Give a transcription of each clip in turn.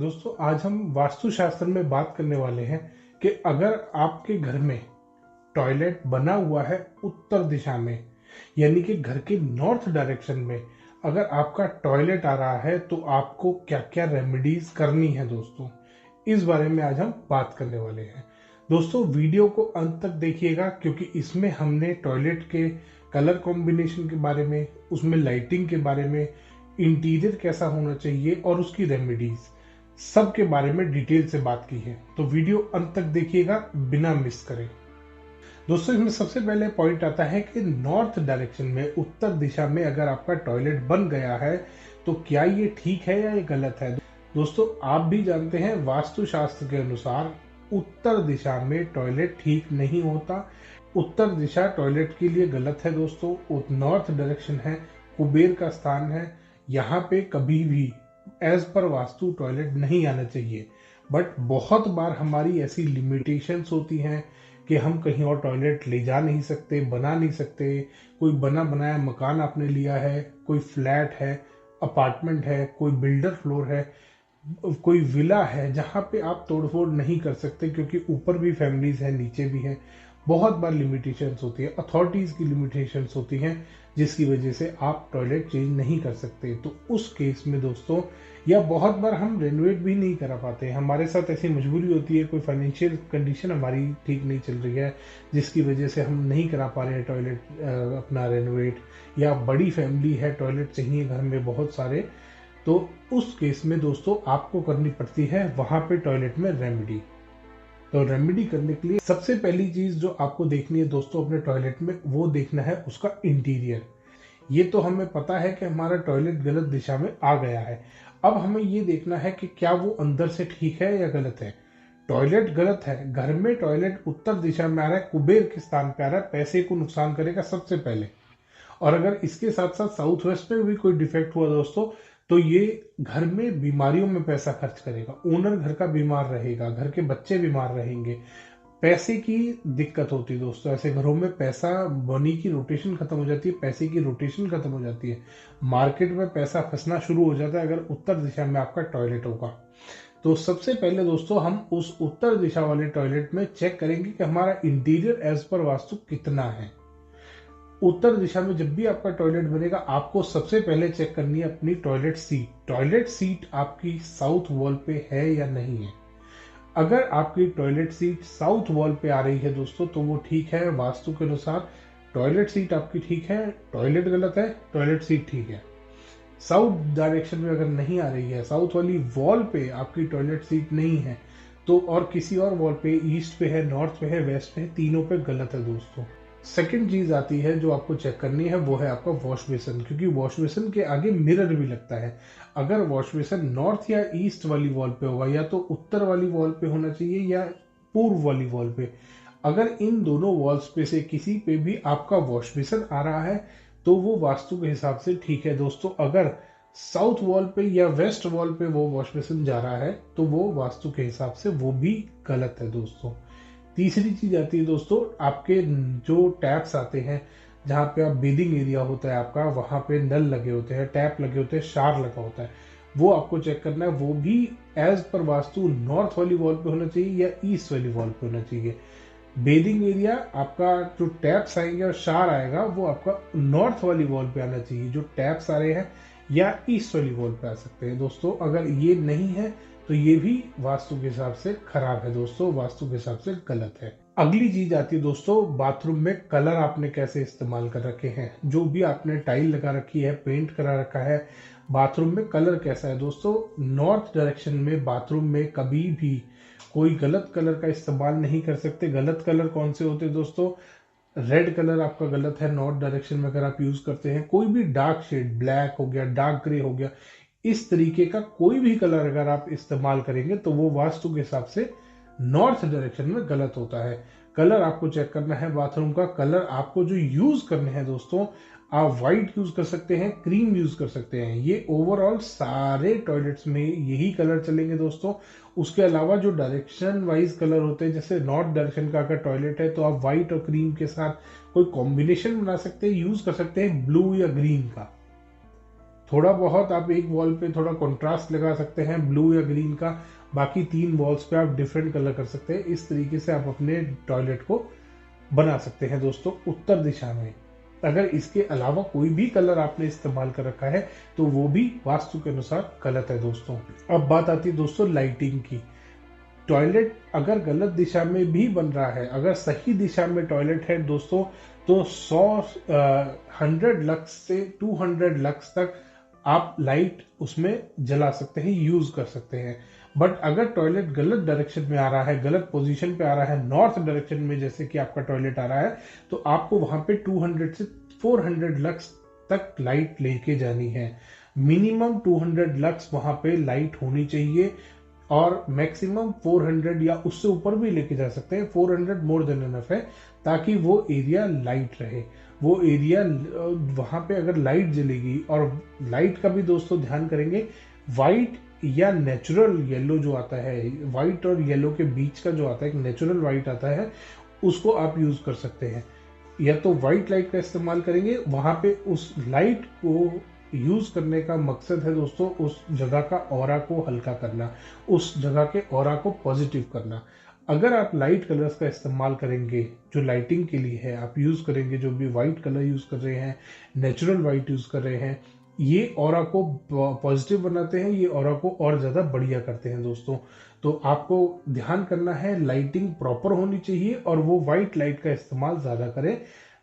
दोस्तों आज हम वास्तुशास्त्र में बात करने वाले हैं कि अगर आपके घर में टॉयलेट बना हुआ है उत्तर दिशा में, यानी कि घर के नॉर्थ डायरेक्शन में अगर आपका टॉयलेट आ रहा है तो आपको क्या क्या रेमेडीज करनी है दोस्तों, इस बारे में आज हम बात करने वाले हैं। दोस्तों वीडियो को अंत तक देखिएगा क्योंकि इसमें हमने टॉयलेट के कलर कॉम्बिनेशन के बारे में, उसमें लाइटिंग के बारे में, इंटीरियर कैसा होना चाहिए और उसकी रेमेडीज सब के बारे में डिटेल से बात की है। तो वीडियो अंत तक देखिएगा बिना मिस करें। दोस्तों इसमें सबसे पहले पॉइंट आता है कि नॉर्थ डायरेक्शन में, उत्तर दिशा में अगर आपका टॉयलेट बन गया है तो क्या ये ठीक है या ये गलत है। दोस्तों आप भी जानते हैं वास्तुशास्त्र के अनुसार उत्तर दिशा में टॉयलेट ठीक नहीं होता। उत्तर दिशा टॉयलेट के लिए गलत है दोस्तों। नॉर्थ डायरेक्शन है, कुबेर का स्थान है, यहाँ पे कभी भी एज पर वास्तु टॉयलेट नहीं आना चाहिए। बट बहुत बार हमारी ऐसी लिमिटेशंस होती हैं कि हम कहीं और टॉयलेट ले जा नहीं सकते, बना नहीं सकते। कोई बना बनाया मकान आपने लिया है, कोई फ्लैट है, अपार्टमेंट है, कोई बिल्डर फ्लोर है, कोई विला है, जहाँ पे आप तोड़फोड़ नहीं कर सकते क्योंकि ऊपर भी फैमिलीज हैं, नीचे भी हैं। बहुत बार लिमिटेशंस होती है, अथॉरिटीज की लिमिटेशंस होती हैं जिसकी वजह से आप टॉयलेट चेंज नहीं कर सकते। तो उस केस में दोस्तों, या बहुत बार हम रेनोवेट भी नहीं करा पाते, हमारे साथ ऐसी मजबूरी होती है, कोई फाइनेंशियल कंडीशन हमारी ठीक नहीं चल रही है जिसकी वजह से हम नहीं करा पा रहे हैं टॉयलेट अपना रेनोवेट, या बड़ी फैमिली है, टॉयलेट चाहिए घर में बहुत सारे। तो उस केस में दोस्तों आपको करनी पड़ती है वहां पे टॉयलेट में रेमेडी। तो रेमेडी करने के लिए सबसे पहली चीज जो आपको देखनी है दोस्तों अपने टॉयलेट में, वो देखना है उसका इंटीरियर। ये तो हमें पता है कि हमारा टॉयलेट गलत दिशा में आ गया है। अब हमें ये देखना है कि क्या वो अंदर से ठीक है या गलत है। टॉयलेट गलत है, घर में टॉयलेट उत्तर दिशा में आ रहा है, कुबेर के स्थान पे आ रहा है, पैसे को नुकसान करेगा सबसे पहले। और अगर इसके साथ साथ साउथ वेस्ट में भी कोई डिफेक्ट हुआ दोस्तों, तो ये घर में बीमारियों में पैसा खर्च करेगा, ओनर घर का बीमार रहेगा, घर के बच्चे बीमार रहेंगे, पैसे की दिक्कत होती है दोस्तों। ऐसे घरों में पैसा, मनी की रोटेशन खत्म हो जाती है, पैसे की रोटेशन खत्म हो जाती है, मार्केट में पैसा फंसना शुरू हो जाता है अगर उत्तर दिशा में आपका टॉयलेट होगा। तो सबसे पहले दोस्तों हम उस उत्तर दिशा वाले टॉयलेट में चेक करेंगे कि हमारा इंटीरियर एज पर वास्तु कितना है। उत्तर दिशा में जब भी आपका टॉयलेट बनेगा, आपको सबसे पहले चेक करनी है अपनी टॉयलेट सीट। टॉयलेट सीट आपकी साउथ वॉल पे है या नहीं है। अगर आपकी टॉयलेट सीट साउथ वॉल पे आ रही है दोस्तों तो वो ठीक है वास्तु के अनुसार। टॉयलेट सीट आपकी ठीक है, टॉयलेट गलत है, टॉयलेट सीट ठीक है। साउथ डायरेक्शन में अगर नहीं आ रही है, साउथ वाली वॉल पे आपकी टॉयलेट सीट नहीं है, तो और किसी और वॉल पे, ईस्ट पे है, नॉर्थ पे है, वेस्ट पे है, तीनों पे गलत है दोस्तों। सेकंड चीज आती है जो आपको चेक करनी है, वो है आपका वॉश बेसिन, क्योंकि वॉश बेसिन के आगे मिरर भी लगता है। अगर वॉश बेसिन नॉर्थ या ईस्ट वाली वॉल पे होगा, या तो उत्तर वाली वॉल पे होना चाहिए या पूर्व वाली वॉल पे। अगर इन दोनों वॉल्स पे से किसी पे भी आपका वॉश बेसिन आ रहा है तो वो वास्तु के हिसाब से ठीक है दोस्तों। अगर साउथ वॉल पे या वेस्ट वॉल पे वो वॉश बेसिन जा रहा है तो वो वास्तु के हिसाब से वो भी गलत है दोस्तों। तीसरी चीज आती है दोस्तों, आपके जो टैप्स आते हैं, जहाँ पे आप बेदिंग एरिया होता है आपका, वहां पे नल लगे होते हैं, टैप लगे होते हैं, शार लगा होता है, वो आपको चेक करना है। वो भी एज पर वास्तु नॉर्थ वाली वॉल पे होना चाहिए या ईस्ट वाली वॉल पे होना चाहिए। बेदिंग एरिया आपका, जो टैप्स आएंगे और शार आएगा, वो आपका नॉर्थ वाली वॉल पे आना चाहिए। जो टैप्स आ रहे हैं या ईस्ट वाली वॉल पे आ सकते हैं दोस्तों। अगर ये नहीं है तो ये भी वास्तु के हिसाब से खराब है दोस्तों, वास्तु के हिसाब से गलत है। अगली चीज आती है दोस्तों, बाथरूम में कलर आपने कैसे इस्तेमाल कर रखे हैं। जो भी आपने टाइल लगा रखी है, पेंट करा रखा है, बाथरूम में कलर कैसा है दोस्तों। नॉर्थ डायरेक्शन में बाथरूम में कभी भी कोई गलत कलर का इस्तेमाल नहीं कर सकते। गलत कलर कौन से होते हैं दोस्तों, रेड कलर आपका गलत है नॉर्थ डायरेक्शन में अगर आप यूज करते हैं। कोई भी डार्क शेड, ब्लैक हो गया, डार्क ग्रे हो गया, इस तरीके का कोई भी कलर अगर आप इस्तेमाल करेंगे तो वो वास्तु के हिसाब से नॉर्थ डायरेक्शन में गलत होता है। कलर आपको चेक करना है बाथरूम का। कलर आपको जो यूज करने हैं दोस्तों, आप व्हाइट यूज कर सकते हैं, क्रीम यूज कर सकते हैं। ये ओवरऑल सारे टॉयलेट्स में यही कलर चलेंगे दोस्तों। उसके अलावा जो डायरेक्शन वाइज कलर होते हैं, जैसे नॉर्थ डायरेक्शन का अगर टॉयलेट है तो आप व्हाइट और क्रीम के साथ कोई कॉम्बिनेशन बना सकते हैं, यूज कर सकते हैं ब्लू या ग्रीन का। थोड़ा बहुत आप एक वॉल पे थोड़ा कंट्रास्ट लगा सकते हैं ब्लू या ग्रीन का, बाकी 3 वॉल्स पे आप डिफरेंट कलर कर सकते हैं। इस तरीके से आप अपने टॉयलेट को बना सकते हैं दोस्तों उत्तर दिशा में। अगर इसके अलावा कोई भी कलर आपने इस्तेमाल कर रखा है तो वो भी वास्तु के अनुसार गलत है दोस्तों। अब बात आती है दोस्तों लाइटिंग की। टॉयलेट अगर गलत दिशा में भी बन रहा है, अगर सही दिशा में टॉयलेट है दोस्तों, तो 100 लक्स से 200 लक्स तक आप लाइट उसमें जला सकते हैं, यूज कर सकते हैं। बट अगर टॉयलेट गलत डायरेक्शन में आ रहा है, गलत पोजीशन पे आ रहा है, नॉर्थ डायरेक्शन में जैसे कि आपका टॉयलेट आ रहा है, तो आपको वहां पे 200 से 400 लक्स तक लाइट लेके जानी है। मिनिमम 200 लक्स वहां पे लाइट होनी चाहिए और मैक्सिमम 400 या उससे ऊपर भी लेके जा सकते हैं। 400 मोर देन इनफ है, ताकि वो एरिया लाइट रहे। वो एरिया वहां पे अगर लाइट जलेगी, और लाइट का भी दोस्तों ध्यान करेंगे, व्हाइट या नेचुरल येलो जो आता है, व्हाइट और येलो के बीच का जो आता है, एक नेचुरल व्हाइट आता है, उसको आप यूज कर सकते हैं। या तो व्हाइट लाइट का इस्तेमाल करेंगे, वहां पे उस लाइट को यूज करने का मकसद है दोस्तों उस जगह का ऑरा को हल्का करना, उस जगह के ऑरा को पॉजिटिव करना। अगर आप लाइट कलर्स का इस्तेमाल करेंगे जो लाइटिंग के लिए है, आप यूज करेंगे, जो भी व्हाइट कलर यूज कर रहे हैं, नेचुरल व्हाइट यूज कर रहे हैं, ये ऑरा को पॉजिटिव बनाते हैं, ये ऑरा को और ज्यादा बढ़िया करते हैं दोस्तों। तो आपको ध्यान करना है, लाइटिंग प्रॉपर होनी चाहिए और वो व्हाइट लाइट का इस्तेमाल ज्यादा करें,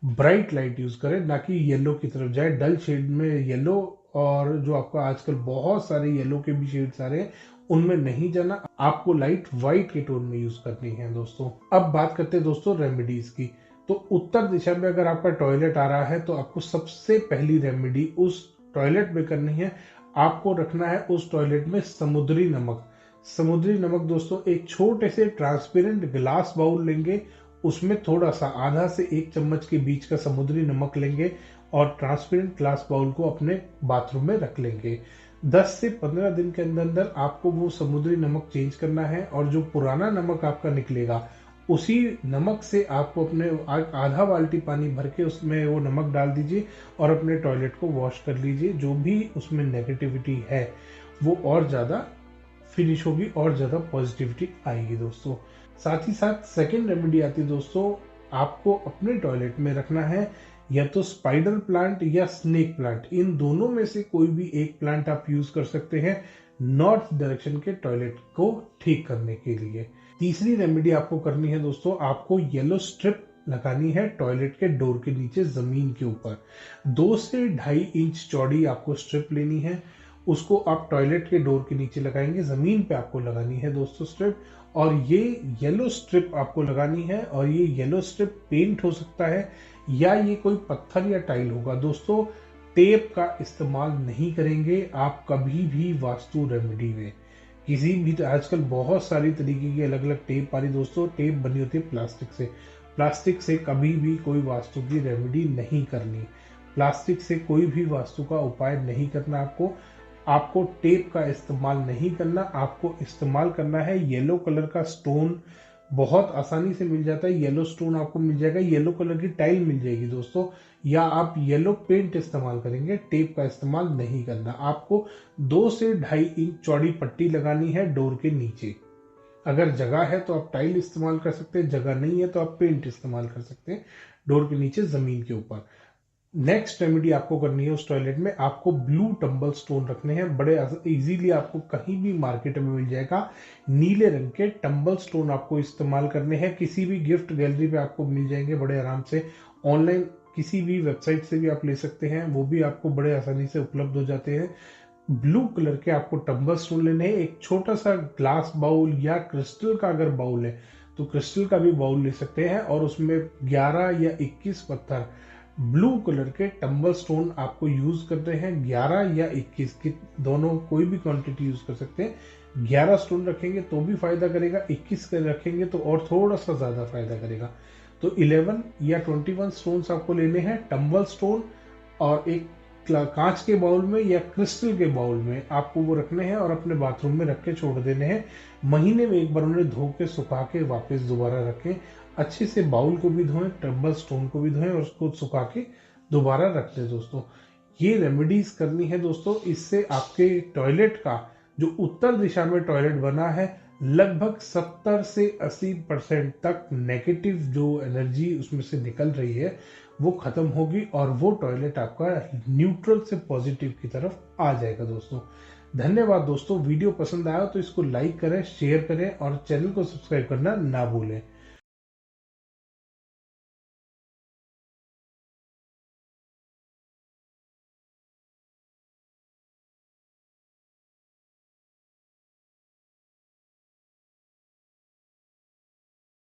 ब्राइट लाइट यूज करें, ना कि येलो की तरफ जाए। डल शेड में येलो, और जो आपका आजकल बहुत सारे येलो के भी शेड्स आ रहे हैं, उनमें नहीं जाना। आपको लाइट व्हाइट के टोन में यूज करनी है दोस्तों। अब बात करते हैं दोस्तों रेमेडीज की। तो उत्तर दिशा में अगर आपका टॉयलेट आ रहा है तो आपको सबसे पहली रेमेडी उस टॉयलेट में करनी है, आपको रखना है उस टॉयलेट में समुद्री नमक। समुद्री नमक दोस्तों, एक छोटे से ट्रांसपेरेंट ग्लास बाउल लेंगे, उसमें थोड़ा सा आधा से 1 चम्मच के बीच का समुद्री नमक लेंगे और ट्रांसपेरेंट ग्लास बाउल को अपने बाथरूम में रख लेंगे। 10 से 15 दिन के अंदर अंदर आपको वो समुद्री नमक चेंज करना है, और जो पुराना नमक आपका निकलेगा उसी नमक से आपको अपने आधा बाल्टी पानी भर के उसमें वो नमक डाल दीजिए और अपने टॉयलेट को वॉश कर लीजिए। जो भी उसमें नेगेटिविटी है वो और ज्यादा फिनिश होगी और ज्यादा पॉजिटिविटी आएगी दोस्तों। साथ ही साथ सेकेंड रेमेडी आती है दोस्तों, आपको अपने टॉयलेट में रखना है या तो स्पाइडर प्लांट या स्नेक प्लांट। इन दोनों में से कोई भी एक प्लांट आप यूज कर सकते हैं नॉर्थ डायरेक्शन के टॉयलेट को ठीक करने के लिए। तीसरी रेमेडी आपको करनी है दोस्तों, आपको येलो स्ट्रिप लगानी है टॉयलेट के डोर के नीचे जमीन के ऊपर। 2 से 2.5 इंच चौड़ी आपको स्ट्रिप लेनी है, उसको आप टॉयलेट के डोर के नीचे लगाएंगे, जमीन पे आपको लगानी है दोस्तों स्ट्रिप। और ये येलो स्ट्रिप आपको लगानी है, और ये येलो स्ट्रिप पेंट हो सकता है या ये कोई पत्थर या टाइल होगा दोस्तों। टेप का इस्तेमाल नहीं करेंगे आप कभी भी वास्तु रेमेडी में। किसी भी, आजकल बहुत सारी तरीके की अलग अलग टेप आ रही दोस्तों। टेप बनी होती है प्लास्टिक से, प्लास्टिक से कभी भी कोई वास्तु की रेमेडी नहीं करनी, प्लास्टिक से कोई भी वास्तु का उपाय नहीं करना। आपको टेप का इस्तेमाल नहीं करना, आपको इस्तेमाल करना है येलो कलर का स्टोन। बहुत आसानी से मिल जाता है, येलो स्टोन आपको मिल जाएगा, येलो कलर की टाइल मिल जाएगी दोस्तों, या आप येलो पेंट इस्तेमाल करेंगे। टेप का इस्तेमाल नहीं करना। आपको 2 से 2.5 इंच चौड़ी पट्टी लगानी है डोर के नीचे। अगर जगह है तो आप टाइल इस्तेमाल कर सकते हैं, जगह नहीं है तो आप पेंट इस्तेमाल कर सकते हैं डोर के नीचे जमीन के ऊपर। नेक्स्ट रेमेडी आपको करनी है, उस टॉयलेट में आपको ब्लू टंबल स्टोन रखने हैं। बड़े इजीली आपको कहीं भी मार्केट में मिल जाएगा। नीले रंग के टंबल स्टोन आपको इस्तेमाल करने हैं, किसी भी गिफ्ट गैलरी पे आपको मिल जाएंगे बड़े आराम से। ऑनलाइन किसी भी वेबसाइट से भी आप ले सकते हैं, वो भी आपको बड़े आसानी से उपलब्ध हो जाते हैं। ब्लू कलर के आपको टंबल स्टोन लेने हैं। एक छोटा सा ग्लास बाउल या क्रिस्टल का अगर बाउल है तो क्रिस्टल का भी बाउल ले सकते हैं, और उसमें 11 या 21 पत्थर ब्लू कलर के टंबल स्टोन आपको यूज करते हैं। 11 या 21 की दोनों कोई भी क्वांटिटी यूज कर सकते हैं। 11 स्टोन रखेंगे तो भी फायदा करेगा, 21 के रखेंगे तो और थोड़ा सा ज्यादा फायदा करेगा। तो 11 या 21 स्टोन्स आपको लेने हैं, टंबल स्टोन, और एक कांच के बाउल में या क्रिस्टल के बाउल में आपको वो रखने हैं और अपने बाथरूम में रख के छोड़ देने हैं। महीने में एक बार उन्हें धो के सुखा के वापस दोबारा रखें। अच्छे से बाउल को भी धोएं, टंबल स्टोन को भी धोएं और उसको सुखा के दोबारा रख दें दोस्तों। ये रेमेडीज करनी है दोस्तों। इससे आपके टॉयलेट का जो उत्तर दिशा में टॉयलेट बना है, लगभग 70 से 80% तक नेगेटिव जो एनर्जी उसमें से निकल रही है वो खत्म होगी और वो टॉयलेट आपका न्यूट्रल से पॉजिटिव की तरफ आ जाएगा दोस्तों। धन्यवाद दोस्तों। वीडियो पसंद आया तो इसको लाइक करें, शेयर करें और चैनल को सब्सक्राइब करना ना भूलें।